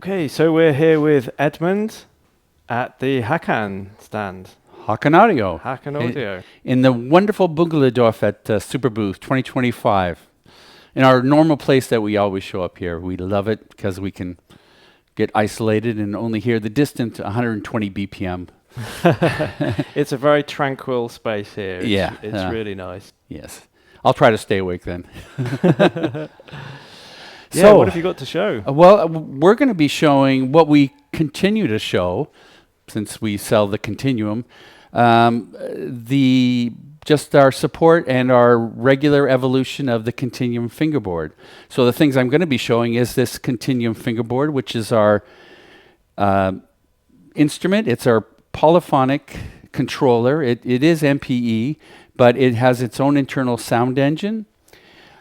Okay, so we're here with Edmund at the Haken stand. Haken Audio. Haken Audio. In the wonderful Bungeladorf at Superbooth 2025. In our normal place that we always show up here. We love it because we can get isolated and only hear the distant 120 BPM. It's a very tranquil space here. It's really nice. Yes. I'll try to stay awake then. So, what have you got to show? We're going to be showing what we continue to show, since we sell the Continuum, just our support and our regular evolution of the Continuum Fingerboard. So the things I'm going to be showing is this Continuum Fingerboard, which is our instrument. It's our polyphonic controller. It is MPE, but it has its own internal sound engine.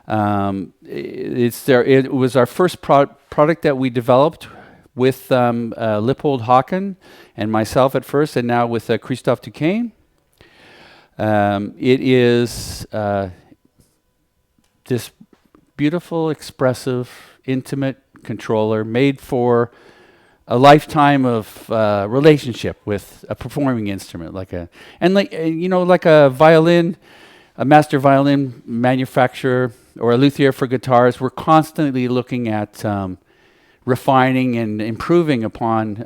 It was our first product that we developed with Lippold Haken and myself at first, and now with Christophe Duquesne. It is this beautiful, expressive, intimate controller made for a lifetime of relationship with a performing instrument, like a violin, a master violin manufacturer, or a luthier for guitars. We're constantly looking at refining and improving upon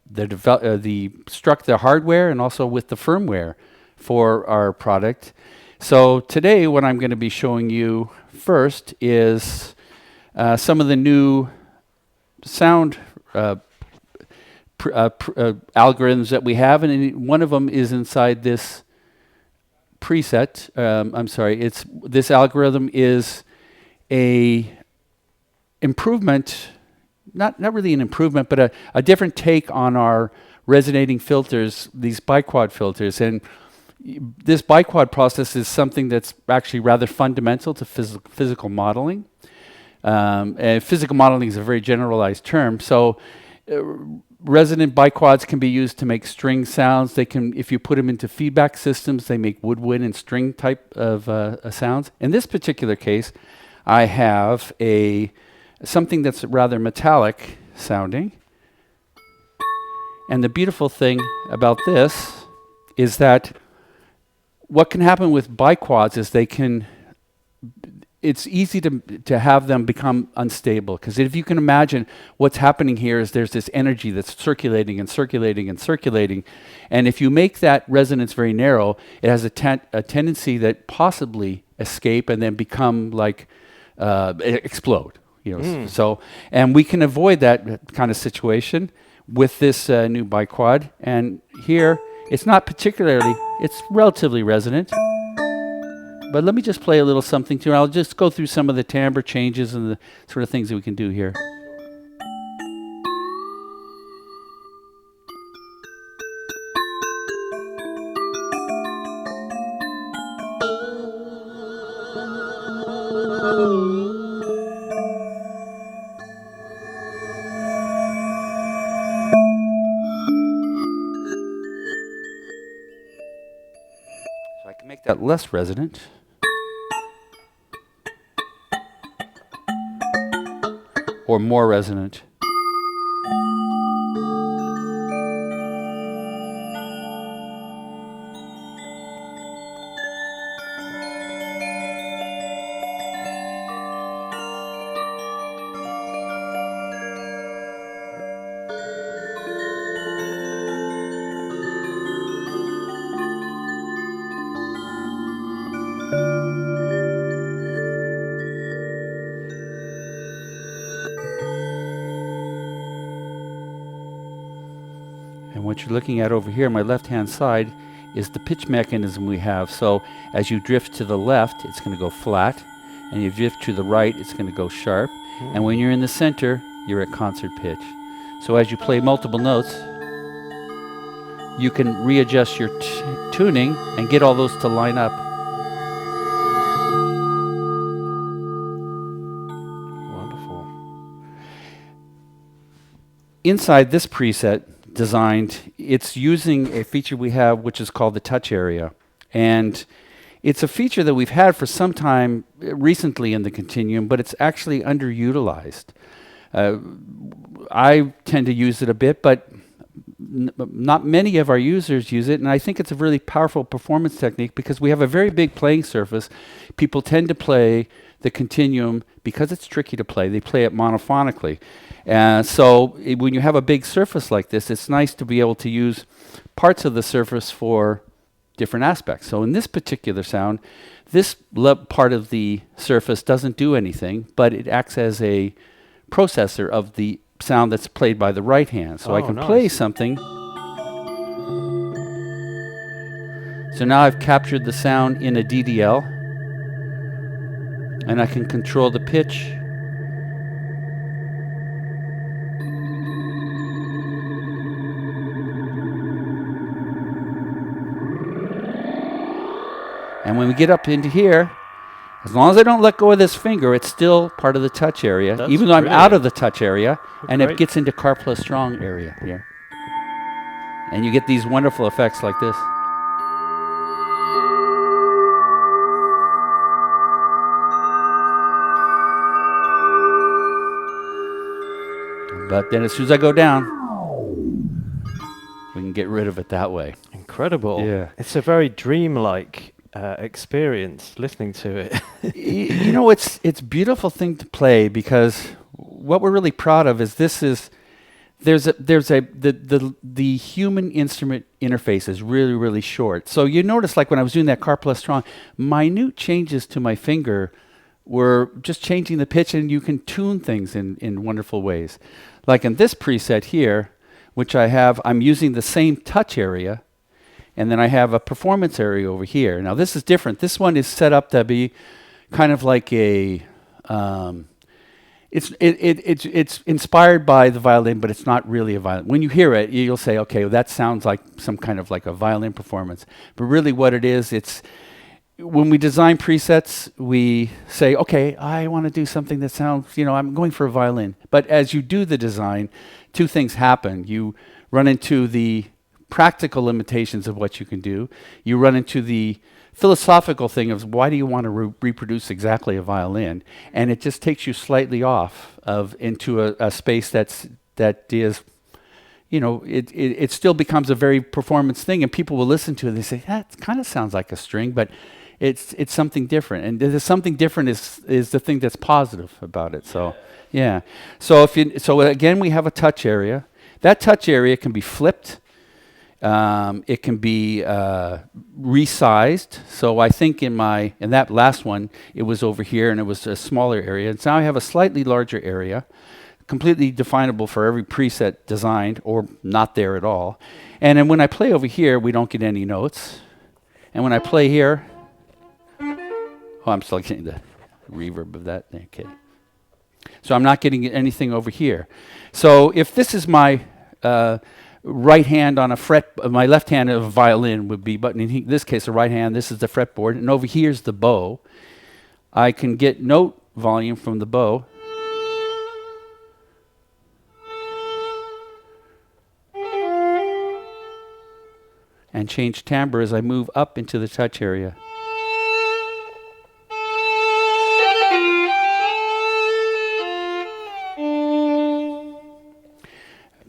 the hardware and also with the firmware for our product. So today, what I'm going to be showing you first is some of the new sound algorithms that we have, and one of them is inside this preset. This algorithm is a improvement, not really an improvement, but a different take on our resonating filters, these biquad filters. And this biquad process is something that's actually rather fundamental to physical modeling. And physical modeling is a very generalized term. So resonant biquads can be used to make string sounds. They can, if you put them into feedback systems, they make woodwind and string type of sounds. In this particular case, I have something that's rather metallic sounding. And the beautiful thing about this is that what can happen with biquads is it's easy to have them become unstable, because if you can imagine what's happening here is there's this energy that's circulating and circulating and circulating, and if you make that resonance very narrow, it has a tendency that possibly escape and then become like explode. So, and we can avoid that kind of situation with this new biquad. And here, it's relatively resonant. But let me just play a little something too. I'll just go through some of the timbre changes and the sort of things that we can do here. So I can make that less resonant. Or more resonant. And what you're looking at over here on my left-hand side is the pitch mechanism we have. So as you drift to the left, it's going to go flat. And you drift to the right, it's going to go sharp. And when you're in the center, you're at concert pitch. So as you play multiple notes, you can readjust your tuning and get all those to line up. Wonderful. Inside this preset, designed, it's using a feature we have which is called the touch area, and it's a feature that we've had for some time recently in the Continuum, but it's actually underutilized. I tend to use it a bit, but not many of our users use it, and I think it's a really powerful performance technique because we have a very big playing surface. People tend to play the Continuum because it's tricky to play. They play it monophonically. And so when you have a big surface like this, it's nice to be able to use parts of the surface for different aspects. So in this particular sound, this part of the surface doesn't do anything, but it acts as a processor of the sound that's played by the right hand. So I can play something. So now I've captured the sound in a DDL, and I can control the pitch. And when we get up into here, as long as I don't let go of this finger, it's still part of the touch area, even though I'm out of the touch area, and it gets into car plus strong area here. And you get these wonderful effects like this. But then as soon as I go down, we can get rid of it that way. Incredible. Yeah. It's a very dreamlike experience listening to it. You know, it's a beautiful thing to play because what we're really proud of is the human instrument interface is really, really short. So you notice, like when I was doing that car plus strong, minute changes to my finger were just changing the pitch, and you can tune things in wonderful ways. Like in this preset here, which I'm using the same touch area, and then I have a performance area over here. Now this is different. This one is set up to be kind of like a, it's inspired by the violin, but it's not really a violin. When you hear it, you'll say, okay, well, that sounds like some kind of like a violin performance. But really what it is, it's, when we design presets, we say, okay, I want to do something that sounds, I'm going for a violin. But as you do the design, two things happen. You run into the practical limitations of what you can do. You run into the philosophical thing of why do you want to reproduce exactly a violin? And it just takes you slightly off into a space that is, it still becomes a very performance thing, and people will listen to it. They say, that kind of sounds like a string, but it's something different. And there's something different is the thing that's positive about it. So yeah. So again, we have a touch area. That touch area can be flipped. It can be resized. So I think in that last one, it was over here and it was a smaller area. And so now I have a slightly larger area, completely definable for every preset designed or not there at all. And then when I play over here, we don't get any notes. And when I play here, I'm still getting the reverb of that. Okay. So I'm not getting anything over here. So if this is my right hand on a fret, my left hand of a violin would be, but in this case, the right hand, this is the fretboard, and over here's the bow. I can get note volume from the bow. And change timbre as I move up into the touch area.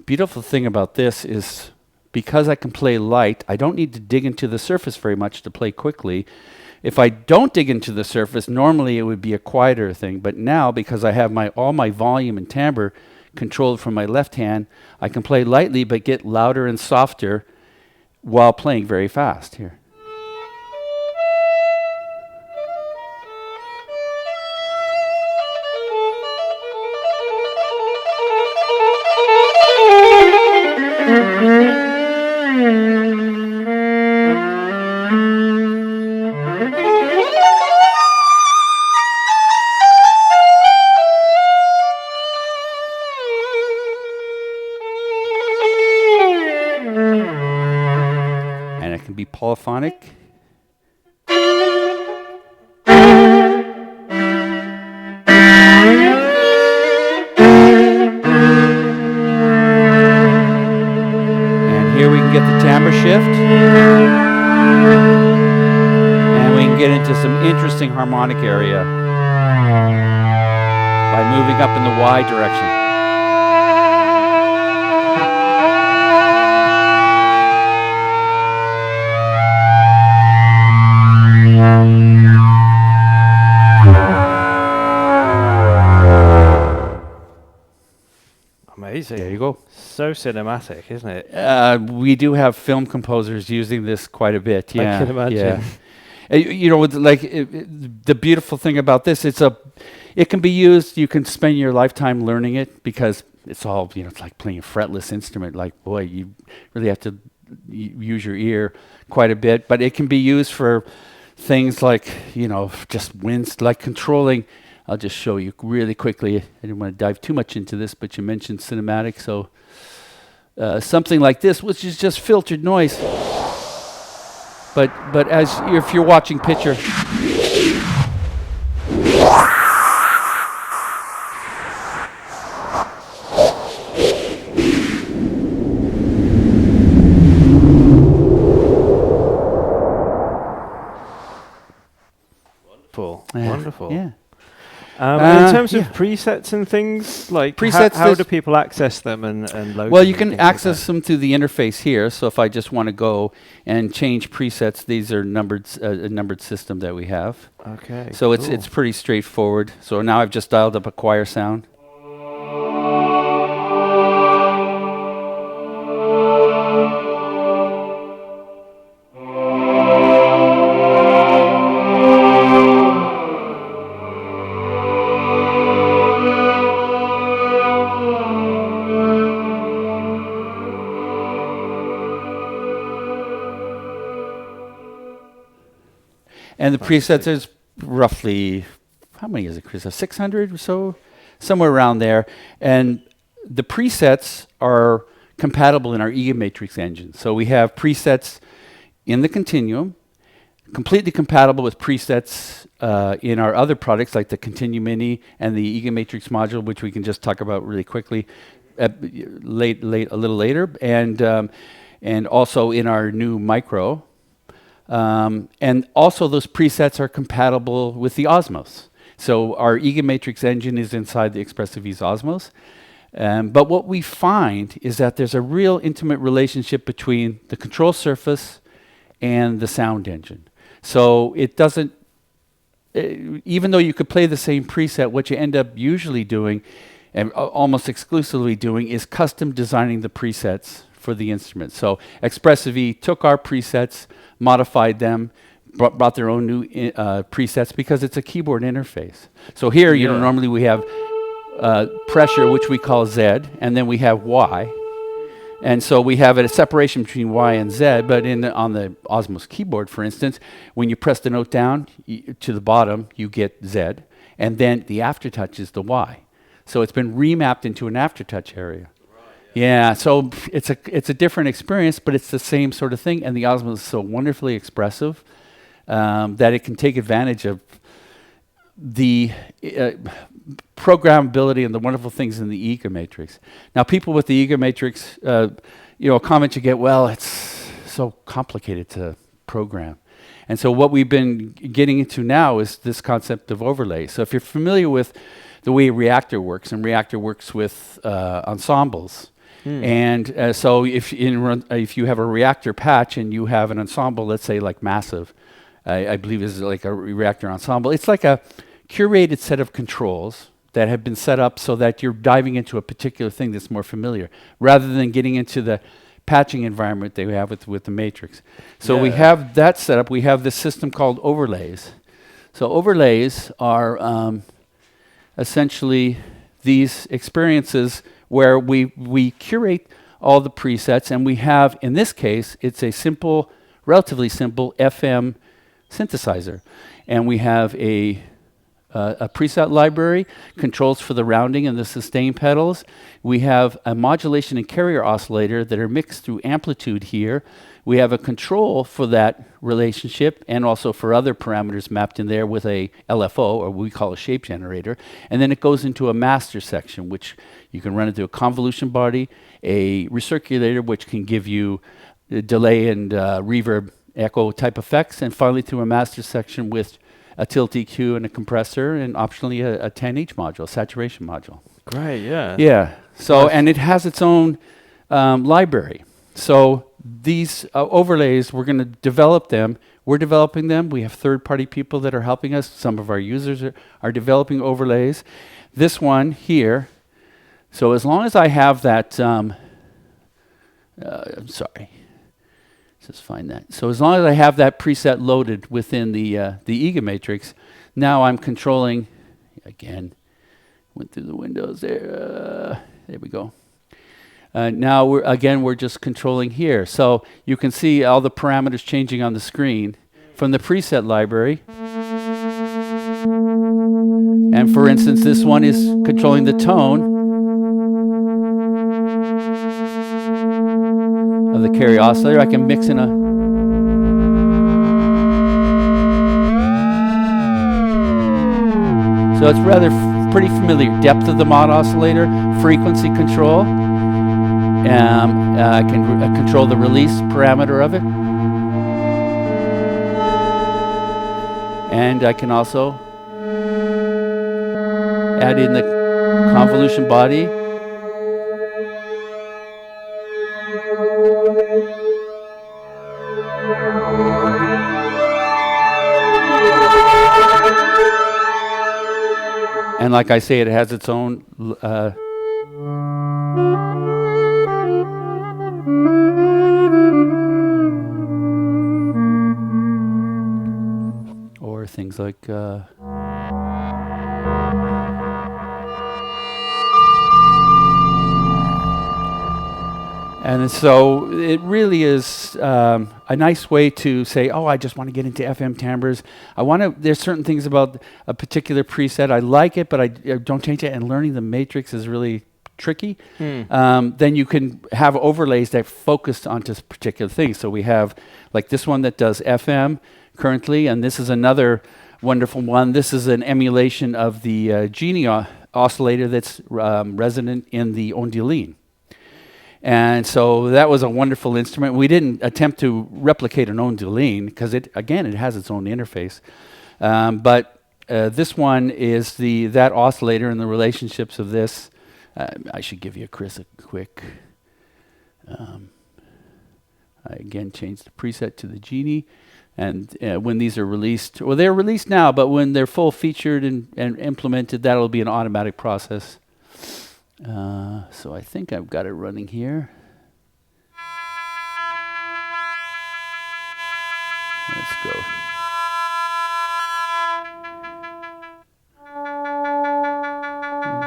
Beautiful thing about this is because I can play light, I don't need to dig into the surface very much to play quickly. If I don't dig into the surface, normally it would be a quieter thing, but now because I have all my volume and timbre controlled from my left hand, I can play lightly but get louder and softer while playing very fast here. Polyphonic. And here we can get the timbre shift. And we can get into some interesting harmonic area by moving up in the Y direction. amazing. There you go. So cinematic, isn't it? We do have film composers using this quite a bit. Yeah, I can imagine. Yeah. You know, the beautiful thing about this, it can be used. You can spend your lifetime learning it because it's all, you know, it's like playing a fretless instrument. Like, boy, you really have to use your ear quite a bit. But it can be used for things like, you know, just winds, like controlling. I'll just show you really quickly. I didn't want to dive too much into this, but you mentioned cinematic, so something like this, which is just filtered noise. But if you're watching picture. Wonderful. Yeah. In terms of presets and things, like presets, how do people access them and load Well, them you can access them through the interface here. So if I just want to go and change presets, these are numbered a numbered system that we have. Okay. So it's pretty straightforward. So now I've just dialed up a choir sound. And the presets is roughly, how many is it, Chris? 600 or so? Somewhere around there. And the presets are compatible in our EaganMatrix engine. So we have presets in the Continuum, completely compatible with presets in our other products like the Continuum Mini and the EaganMatrix module, which we can just talk about really quickly a little later. And also in our new Micro. And also those presets are compatible with the Osmos. So our EaganMatrix engine is inside the Expressive Ease Osmos. But what we find is that there's a real intimate relationship between the control surface and the sound engine. So it doesn't, even though you could play the same preset, what you end up usually doing, and almost exclusively doing, is custom designing the presets for the instrument. So Expressive E took our presets, modified them, brought their own new presets because it's a keyboard interface. So here, you know, normally we have pressure, which we call Z, and then we have Y. And so we have a separation between Y and Z, but on the Osmos keyboard, for instance, when you press the note down to the bottom, you get Z, and then the aftertouch is the Y. So it's been remapped into an aftertouch area. Yeah, so it's a different experience, but it's the same sort of thing, and the Osmos is so wonderfully expressive that it can take advantage of the programmability and the wonderful things in the EaganMatrix. Now, people with the EaganMatrix, a comment you get, well, it's so complicated to program. And so what we've been getting into now is this concept of overlay. So if you're familiar with the way Reactor works, and Reactor works with ensembles, and so if you have a Reactor patch and you have an ensemble, let's say like Massive, I believe is like a Reactor ensemble, it's like a curated set of controls that have been set up so that you're diving into a particular thing that's more familiar, rather than getting into the patching environment that we have with the Matrix. So we have that set up. We have this system called overlays. So overlays are essentially these experiences where we curate all the presets, and we have, in this case, it's a simple, relatively simple FM synthesizer. And we have a preset library, controls for the rounding and the sustain pedals. We have a modulation and carrier oscillator that are mixed through amplitude here. We have a control for that relationship and also for other parameters mapped in there with a LFO, or we call a shape generator. And then it goes into a master section, which you can run into a convolution body, a recirculator, which can give you delay and reverb echo type effects, and finally to a master section with a tilt EQ and a compressor, and optionally a 10H module, a saturation module. Great, yeah. Yeah. So, and it has its own library. So these overlays, we're going to develop them. We're developing them. We have third-party people that are helping us. Some of our users are developing overlays. This one here, So as long as I have that, I'm sorry, just find that. So as long as I have that preset loaded within the EaganMatrix, now I'm controlling, again, went through the windows there, there we go. Now we're just controlling here. So you can see all the parameters changing on the screen from the preset library. And for instance, this one is controlling the tone of the carry oscillator. I can mix in a so it's rather pretty familiar. Depth of the mod oscillator, frequency control. I can control the release parameter of it. And I can also add in the convolution body. And like I say, it has its own or things like and so it really is a nice way to say, oh, I just want to get into FM timbres. There's certain things about a particular preset. I like it, but I don't change it. And learning the matrix is really tricky. Then you can have overlays that focus onto particular things. So we have like this one that does FM currently, and this is another wonderful one. This is an emulation of the Genie oscillator that's resonant in the Violin. And so that was a wonderful instrument. We didn't attempt to replicate an Violin because it has its own interface. But this one is that oscillator and the relationships of this. I should give you, Chris, a quick. I again changed the preset to the Genie. And when these are released, well, they're released now, but when they're full featured and implemented, that'll be an automatic process. So I think I've got it running here. Let's go.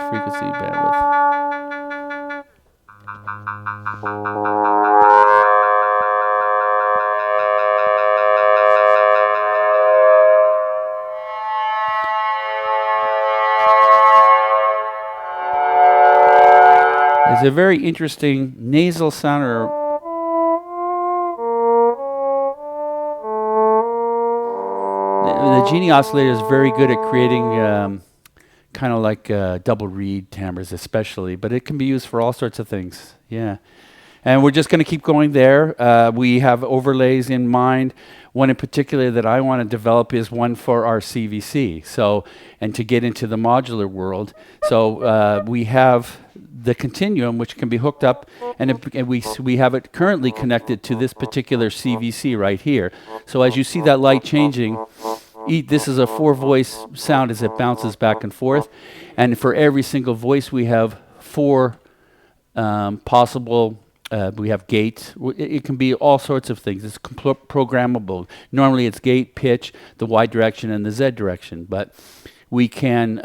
Frequency, bandwidth. It's a very interesting nasal sound. The Genie oscillator is very good at creating kind of like double reed timbres especially, but it can be used for all sorts of things. Yeah. And we're just going to keep going there. We have overlays in mind. One in particular that I want to develop is one for our CVC. So, and to get into the modular world. So we have the Continuum, which can be hooked up, and we have it currently connected to this particular CVC right here. So as you see that light changing, this is a 4-voice sound as it bounces back and forth. And for every single voice, we have 4 possible. We have gate. It can be all sorts of things. It's programmable. Normally, it's gate, pitch, the Y direction, and the Z direction. But we can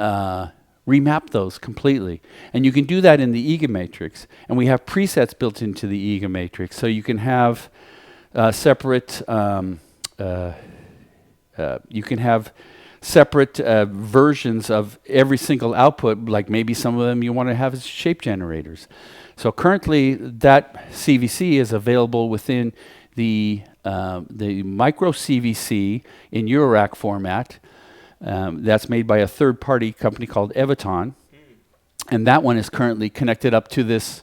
remap those completely. And you can do that in the EaganMatrix. And we have presets built into the EaganMatrix. So you can have separate versions of every single output, like maybe some of them you want to have as shape generators. So currently, that CVC is available within the micro CVC in Eurorack format. That's made by a third-party company called Evaton, and that one is currently connected up to this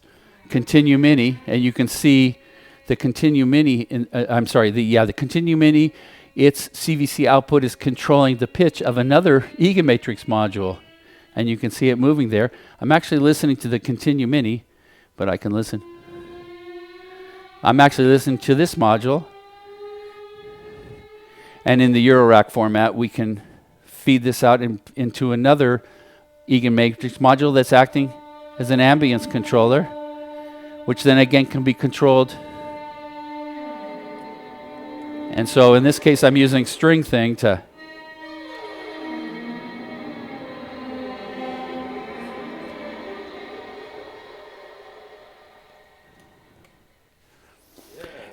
Continuum Mini, and you can see the Continuum Mini. The Continuum Mini. Its CVC output is controlling the pitch of another EaganMatrix module, and you can see it moving there. I'm actually listening to the Continuum Mini, but I can listen. I'm actually listening to this module, and in the Eurorack format, we can feed this out into another EaganMatrix module that's acting as an ambience controller, which then again can be controlled. And so in this case, I'm using string thing to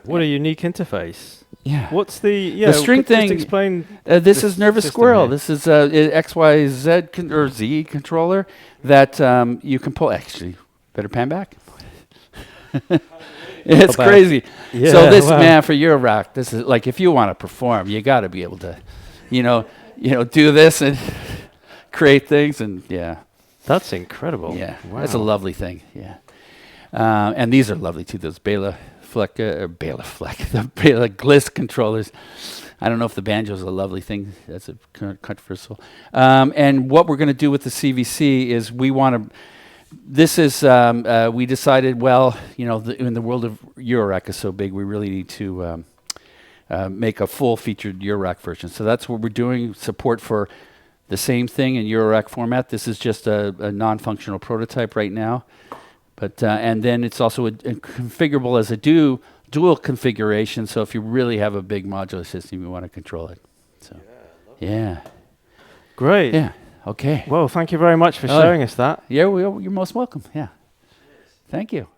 what a unique interface. Yeah. What's the string thing? Just explain. This is Nervous Squirrel. Here. This is X, Y, Z or Z controller that you can pull. Actually, better pan back. It's crazy. Yeah, so this man for Eurorack, this is like if you want to perform, you got to be able to, do this and create things and yeah. That's incredible. Yeah, wow. That's a lovely thing. Yeah, and these are lovely too. Those the Bela Gliss controllers. I don't know if the banjo is a lovely thing. That's a controversial. And what we're going to do with the CVC is we want to. This is we decided. Well, in the world of Eurorack is so big, we really need to make a full-featured Eurorack version. So that's what we're doing. Support for the same thing in Eurorack format. This is just a non-functional prototype right now. But and then it's also configurable as a dual configuration. So if you really have a big modular system, you want to control it. So yeah, great. Yeah. Okay. Well, thank you very much for showing us that. Yeah, you're most welcome. Yeah. Thank you.